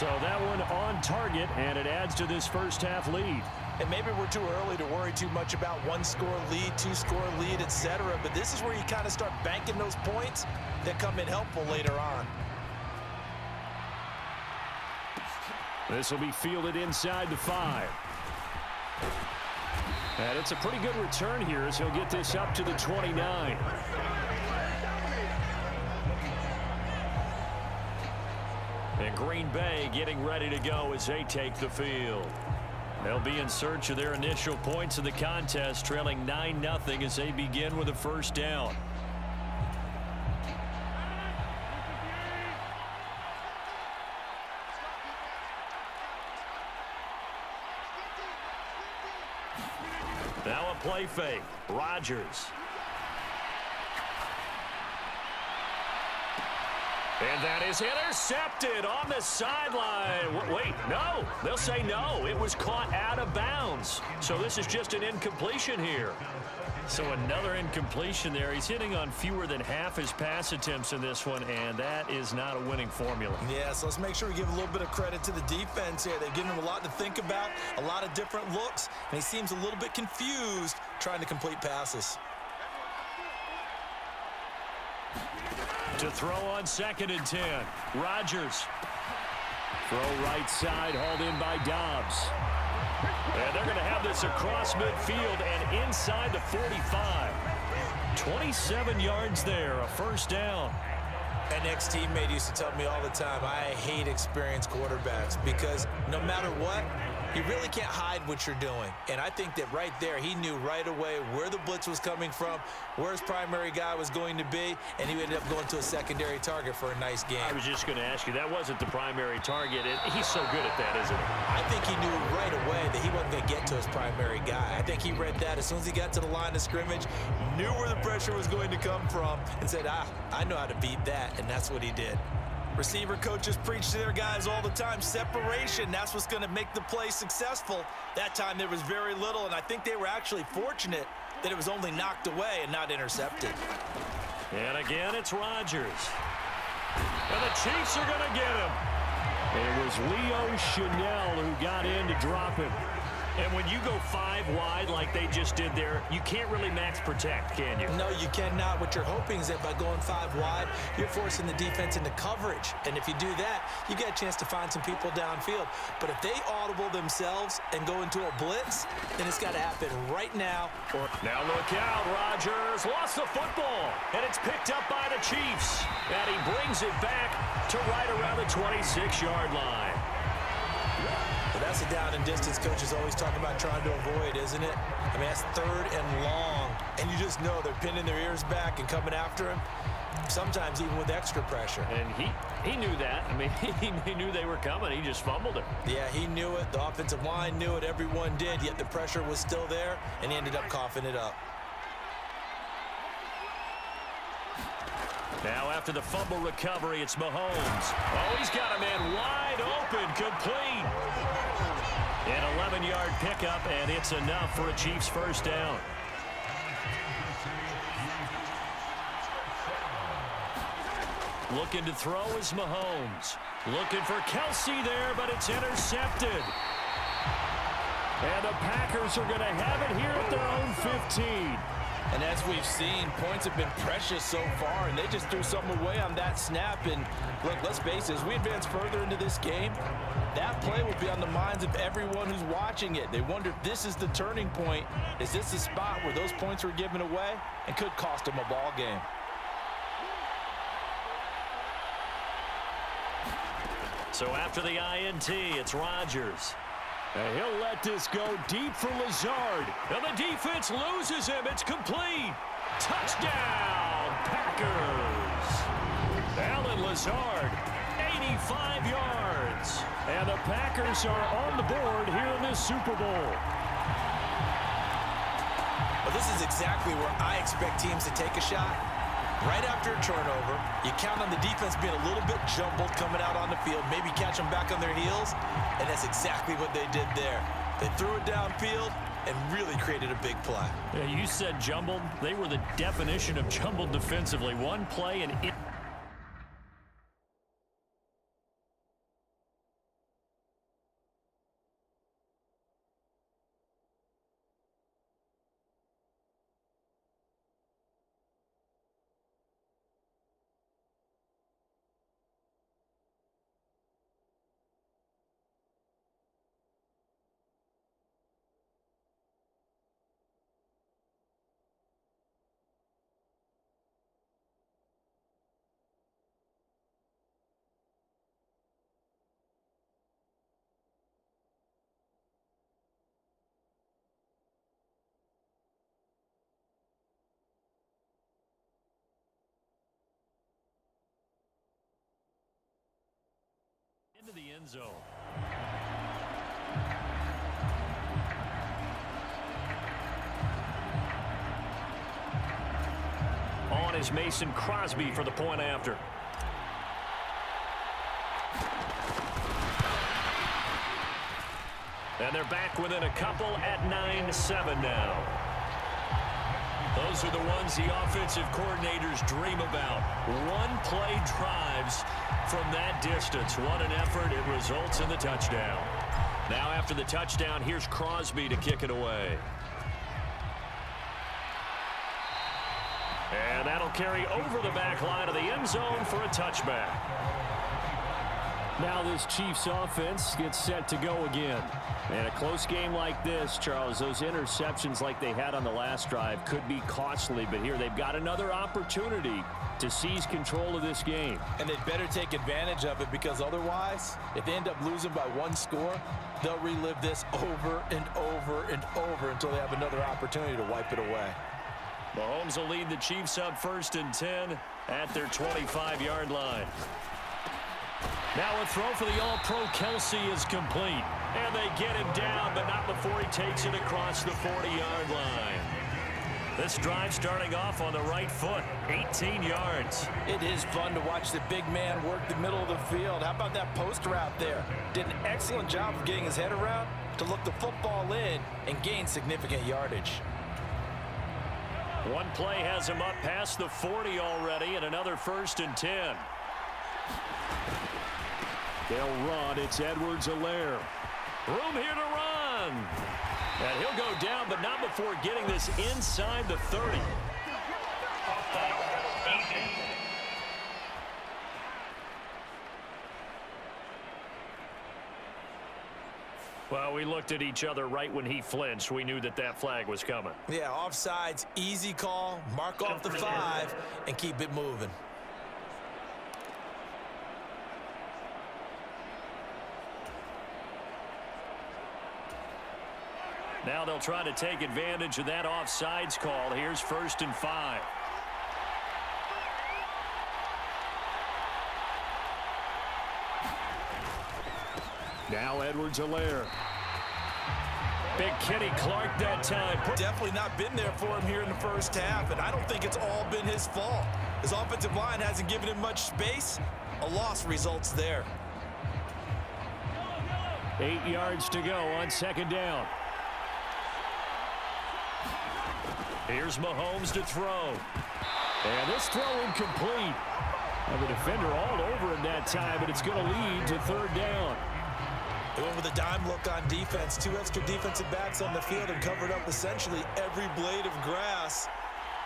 So that one on target, and it adds to this first half lead. And maybe we're too early to worry too much about one-score lead, two-score lead, etc. But this is where you kind of start banking those points that come in helpful later on. This will be fielded inside the 5. And it's a pretty good return here as he'll get this up to the 29. And Green Bay getting ready to go as they take the field. They'll be in search of their initial points of the contest, trailing 9-0 as they begin with a first down. Now a play fake. Rodgers. And that is intercepted on the sideline. Wait, no. They'll say no. It was caught out of bounds. So this is just an incompletion here. So another incompletion there. He's hitting on fewer than half his pass attempts in this one, and that is not a winning formula. Yeah, so let's make sure we give a little bit of credit to the defense here. They've given him a lot to think about, a lot of different looks, and he seems a little bit confused trying to complete passes. To throw on 2nd and 10. Rodgers. Throw right side, hauled in by Dobbs. And they're going to have this across midfield and inside the 45. 27 yards there, a first down. An ex-teammate used to tell me all the time, I hate experienced quarterbacks because no matter what, you really can't hide what you're doing. And I think that right there, he knew right away where the blitz was coming from, where his primary guy was going to be, and he ended up going to a secondary target for a nice game. I was just going to ask you, that wasn't the primary target. He's so good at that, isn't he? I think he knew right away that he wasn't going to get to his primary guy. I think he read that as soon as he got to the line of scrimmage, knew where the pressure was going to come from, and said, I know how to beat that, and that's what he did. Receiver coaches preach to their guys all the time, separation, that's what's going to make the play successful. That time there was very little, and I think they were actually fortunate that it was only knocked away and not intercepted. And again, it's Rodgers. And the Chiefs are going to get him. It was Leo Chanel who got in to drop him. And when you go 5 wide like they just did there, you can't really max protect, can you? No, you cannot. What you're hoping is that by going 5 wide, you're forcing the defense into coverage. And if you do that, you get a chance to find some people downfield. But if they audible themselves and go into a blitz, then it's got to happen right now. Now look out, Rodgers lost the football. And it's picked up by the Chiefs. And he brings it back to right around the 26-yard line. But that's a down and distance coaches always talk about trying to avoid, isn't it? I mean, that's 3rd and long, and you just know they're pinning their ears back and coming after him, sometimes even with extra pressure. And he knew that. I mean, he knew they were coming. He just fumbled it. Yeah, he knew it. The offensive line knew it. Everyone did, yet the pressure was still there, and he ended up coughing it up. Now after the fumble recovery, it's Mahomes. Oh, he's got a man wide open, complete. An 11-yard pickup, and it's enough for a Chiefs first down. Looking to throw is Mahomes. Looking for Kelsey there, but it's intercepted. And the Packers are going to have it here at their own 15. And as we've seen, points have been precious so far, and they just threw something away on that snap. And look, let's face it, as we advance further into this game, that play will be on the minds of everyone who's watching it. They wonder if this is the turning point. Is this the spot where those points were given away and could cost them a ball game? So after the INT, it's Rodgers. And he'll let this go deep for Lazard. And the defense loses him. It's complete. Touchdown, Packers. Alan Lazard, 85 yards. And the Packers are on the board here in this Super Bowl. Well, this is exactly where I expect teams to take a shot. Right after a turnover, you count on the defense being a little bit jumbled coming out on the field, maybe catch them back on their heels, and that's exactly what they did there. They threw it downfield and really created a big play. Yeah, you said jumbled. They were the definition of jumbled defensively. One play and it the end zone. On is Mason Crosby for the point after. And they're back within a couple at 9-7 now. Those are the ones the offensive coordinators dream about. One-play drives from that distance. What an effort. It results in the touchdown. Now after the touchdown, here's Crosby to kick it away. And that'll carry over the back line of the end zone for a touchback. Now this Chiefs offense gets set to go again. And a close game like this, Charles, those interceptions like they had on the last drive could be costly. But here they've got another opportunity to seize control of this game. And they'd better take advantage of it, because otherwise, if they end up losing by one score, they'll relive this over and over and over until they have another opportunity to wipe it away. Mahomes will lead the Chiefs up 1st and 10 at their 25-yard line. Now a throw for the All-Pro Kelsey is complete. And they get him down, but not before he takes it across the 40-yard line. This drive starting off on the right foot, 18 yards. It is fun to watch the big man work the middle of the field. How about that post route there? Did an excellent job of getting his head around to look the football in and gain significant yardage. One play has him up past the 40 already, and another 1st and 10. They'll run. It's Edwards-Helaire. Room here to run. And he'll go down, but not before getting this inside the 30. Well, we looked at each other right when he flinched. We knew that that flag was coming. Yeah, offsides, easy call. Mark off the 5 and keep it moving. Now they'll try to take advantage of that offsides call. Here's 1st and 5. Now Edwards-Helaire. Big Kenny Clark that time. Definitely not been there for him here in the first half, and I don't think it's all been his fault. His offensive line hasn't given him much space. A loss results there. 8 yards to go on 2nd down. Here's Mahomes to throw. And this throw incomplete. And the defender all over him that time, but it's going to lead to 3rd down. They went with a dime look on defense. 2 extra defensive backs on the field and covered up essentially every blade of grass.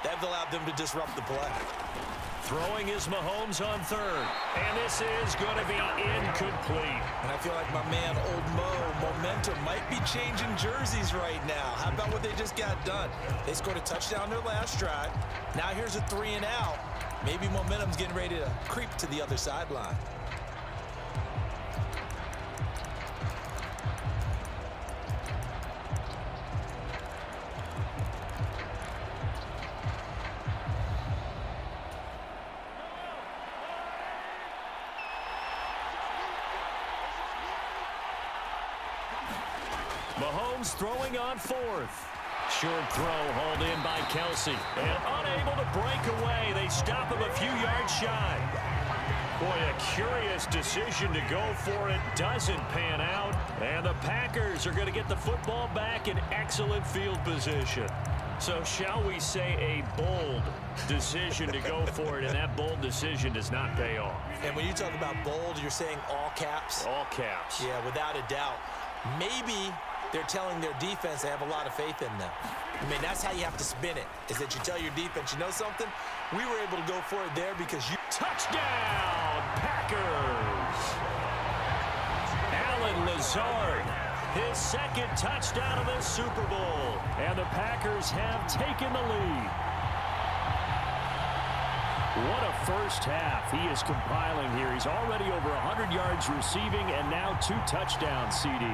That allowed them to disrupt the play. Throwing is Mahomes on 3rd. And this is going to be incomplete. And I feel like my man, Old Mo, momentum might be changing jerseys right now. How about what they just got done? They scored a touchdown their last drive. Now here's a 3 and out. Maybe momentum's getting ready to creep to the other sideline. Mahomes throwing on 4th. Short throw hauled in by Kelsey. And unable to break away. They stop him a few yards shy. Boy, a curious decision to go for it. Doesn't pan out. And the Packers are going to get the football back in excellent field position. So shall we say a bold decision to go for it, and that bold decision does not pay off. And when you talk about bold, you're saying all caps? All caps. Yeah, without a doubt. Maybe they're telling their defense they have a lot of faith in them. I mean, that's how you have to spin it, is that you tell your defense, you know something? We were able to go for it there because you... Touchdown, Packers! Allen Lazard, his 2nd touchdown of the Super Bowl. And the Packers have taken the lead. What a first half he is compiling here. He's already over 100 yards receiving and now 2 touchdowns, CD.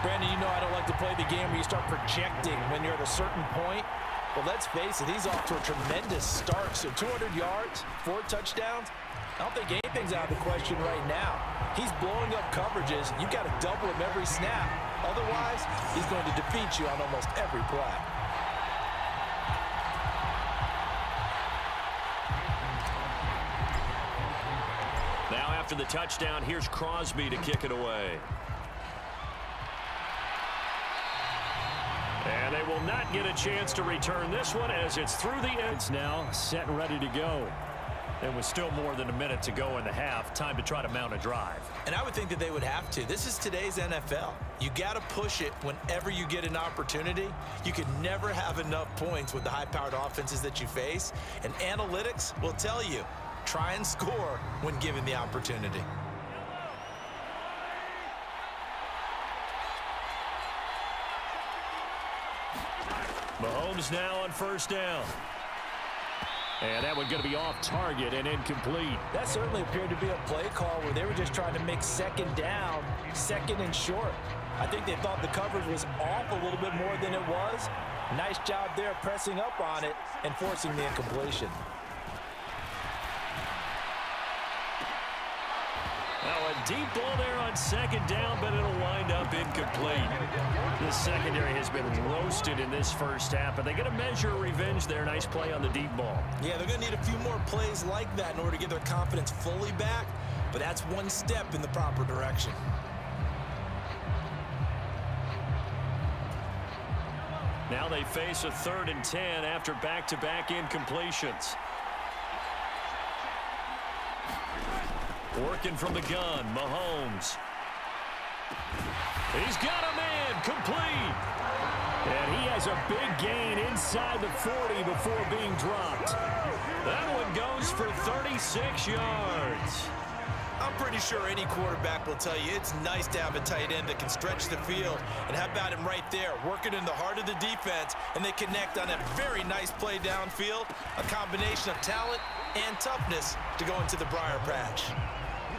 Brandon, you know I don't like to play the game where you start projecting when you're at a certain point. Well, let's face it, he's off to a tremendous start. So 200 yards, 4 touchdowns. I don't think anything's out of the question right now. He's blowing up coverages. You've got to double him every snap. Otherwise, he's going to defeat you on almost every play. Now after the touchdown, here's Crosby to kick it away. And they will not get a chance to return this one as it's through the ends now, set and ready to go. It was still more than a minute to go in the half. Time to try to mount a drive. And I would think that they would have to. This is today's NFL. You got to push it whenever you get an opportunity. You can never have enough points with the high-powered offenses that you face. And analytics will tell you, try and score when given the opportunity. Mahomes now on first down. And that one going to be off target and incomplete. That certainly appeared to be a play call where they were just trying to make second down, second and short. I think they thought the coverage was off a little bit more than it was. Nice job there pressing up on it and forcing the incompletion. Now a deep ball there on second down, but it'll wind up incomplete. The secondary has been roasted in this first half, but they get a measure of revenge there. Nice play on the deep ball. Yeah, they're going to need a few more plays like that in order to get their confidence fully back, but that's one step in the proper direction. Now they face a 3rd and 10 after back-to-back incompletions. Working from the gun, Mahomes. He's got a man, complete. And he has a big gain inside the 40 before being dropped. That one goes for 36 yards. I'm pretty sure any quarterback will tell you it's nice to have a tight end that can stretch the field. And how about him right there, working in the heart of the defense, and they connect on a very nice play downfield, a combination of talent and toughness to go into the briar patch.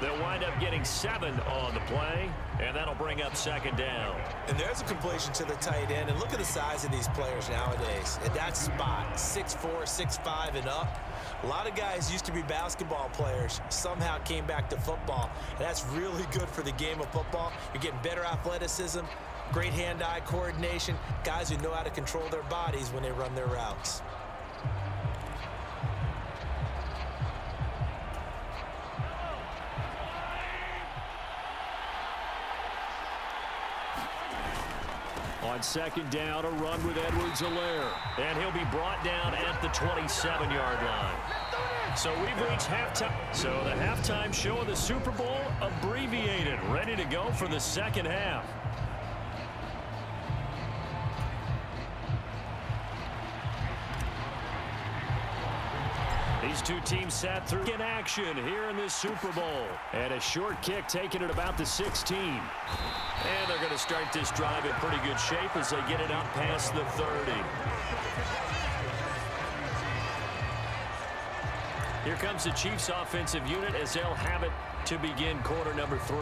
They'll wind up getting 7 on the play, and that'll bring up second down. And there's a completion to the tight end, and look at the size of these players nowadays. At that spot, 6'4", 6'5", and up. A lot of guys used to be basketball players, somehow came back to football, and that's really good for the game of football. You're getting better athleticism, great hand-eye coordination, guys who know how to control their bodies when they run their routes. On second down, a run with Edwards-Helaire. And he'll be brought down at the 27-yard line. So we've reached halftime. So the halftime show of the Super Bowl abbreviated, ready to go for the second half. These two teams sat through in action here in this Super Bowl. And a short kick taken at about the 16. And they're going to start this drive in pretty good shape as they get it out past the 30. Here comes the Chiefs offensive unit as they'll have it to begin quarter number 3.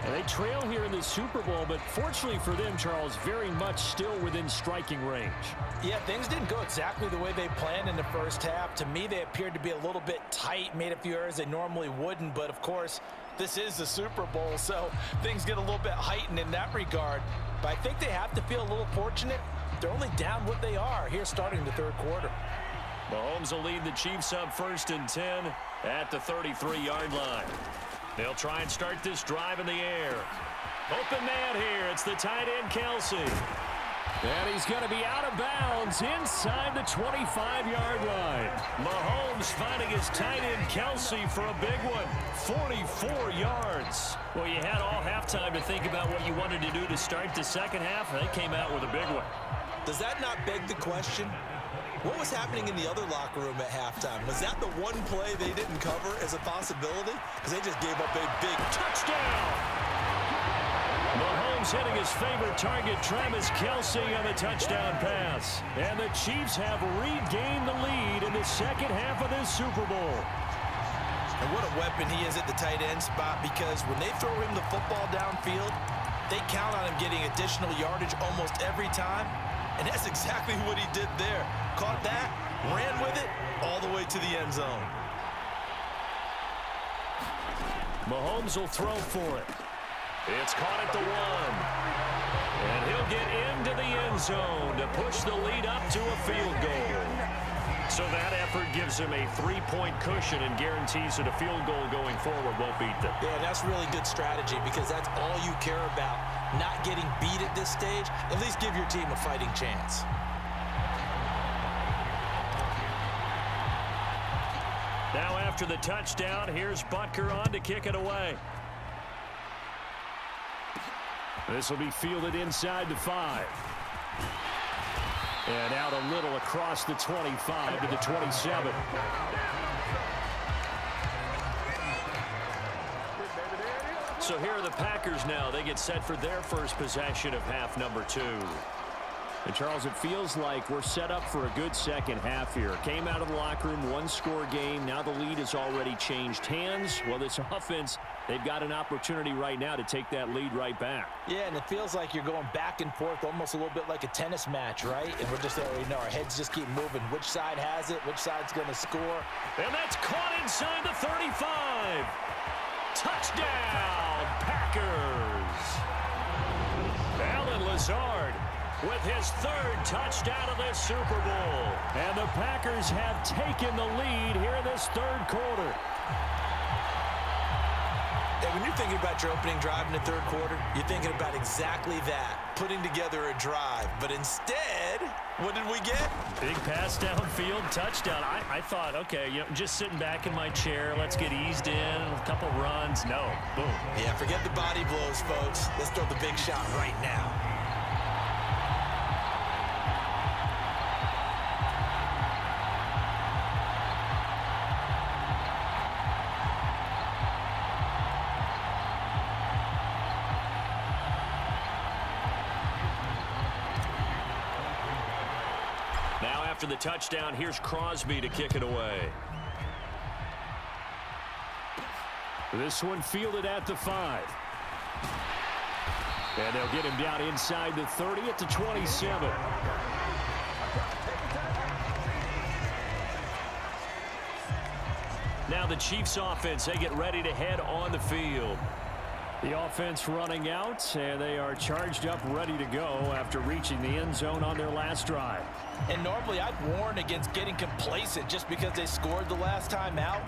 And they trail here in the Super Bowl, but fortunately for them, Charles, very much still within striking range. Yeah, things didn't go exactly the way they planned in the first half. To me, they appeared to be a little bit tight, made a few errors they normally wouldn't, but of course, this is the Super Bowl, so things get a little bit heightened in that regard. But I think they have to feel a little fortunate. They're only down what they are here starting the third quarter. Mahomes will lead the Chiefs up 1st and 10 at the 33-yard line. They'll try and start this drive in the air. Open man here. It's the tight end, Kelsey. And he's going to be out of bounds inside the 25-yard line. Mahomes finding his tight end, Kelsey, for a big one. 44 yards. Well, you had all halftime to think about what you wanted to do to start the second half. They came out with a big one. Does that not beg the question? What was happening in the other locker room at halftime? Was that the one play they didn't cover as a possibility? Because they just gave up a big touchdown. Mahomes hitting his favorite target, Travis Kelsey, on the touchdown pass. And the Chiefs have regained the lead in the second half of this Super Bowl. And what a weapon he is at the tight end spot, because when they throw him the football downfield, they count on him getting additional yardage almost every time. And that's exactly what he did there. Caught that, ran with it, all the way to the end zone. Mahomes will throw for it. It's caught at the 1. And he'll get into the end zone to push the lead up to a field goal. So that effort gives him a 3-point cushion and guarantees that a field goal going forward won't beat them. Yeah, that's really good strategy because that's all you care about. Not getting beat at this stage. At least give your team a fighting chance. Now after the touchdown, here's Butker on to kick it away. This will be fielded inside the 5. And out a little across the 25 to the 27. So here are the Packers now. They get set for their first possession of half number 2. And, Charles, it feels like we're set up for a good second half here. Came out of the locker room, one-score game. Now the lead has already changed hands. Well, this offense, they've got an opportunity right now to take that lead right back. Yeah, and it feels like you're going back and forth almost a little bit like a tennis match, right? And we're just already know our heads just keep moving. Which side has it? Which side's going to score? And that's caught inside the 35. Touchdown, Packers. Allen Lazard with his 3rd touchdown of this Super Bowl. And the Packers have taken the lead here in this 3rd quarter. And when you're thinking about your opening drive in the 3rd quarter, you're thinking about exactly that, putting together a drive. But instead, what did we get? Big pass downfield, touchdown. I thought, okay, just sitting back in my chair, let's get eased in, a couple runs. No, boom. Yeah, forget the body blows, folks. Let's throw the big shot right now. After the touchdown, here's Crosby to kick it away. This one fielded at the 5. And they'll get him down inside the 30 at the 27. Now the Chiefs offense, they get ready to head on the field. The offense running out, and they are charged up, ready to go after reaching the end zone on their last drive. And normally I'd warn against getting complacent just because they scored the last time out.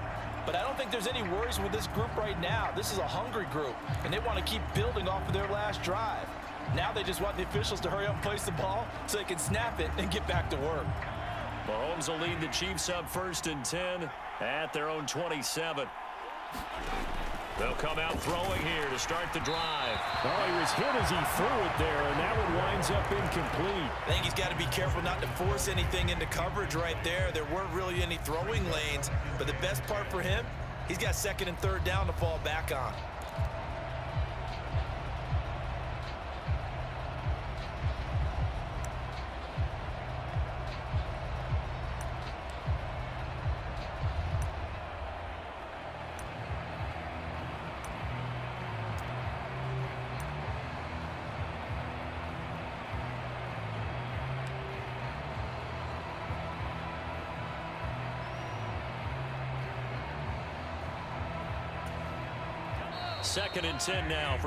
But I don't think there's any worries with this group right now. This is a hungry group, and they want to keep building off of their last drive. Now they just want the officials to hurry up and place the ball so they can snap it and get back to work. Mahomes will lead the Chiefs up 1st and 10 at their own 27. They'll come out throwing here to start the drive. Oh, he was hit as he threw it there, and that one winds up incomplete. I think he's got to be careful not to force anything into coverage right there. There weren't really any throwing lanes, but the best part for him, he's got 2nd and 3rd down to fall back on. Second and 10 now.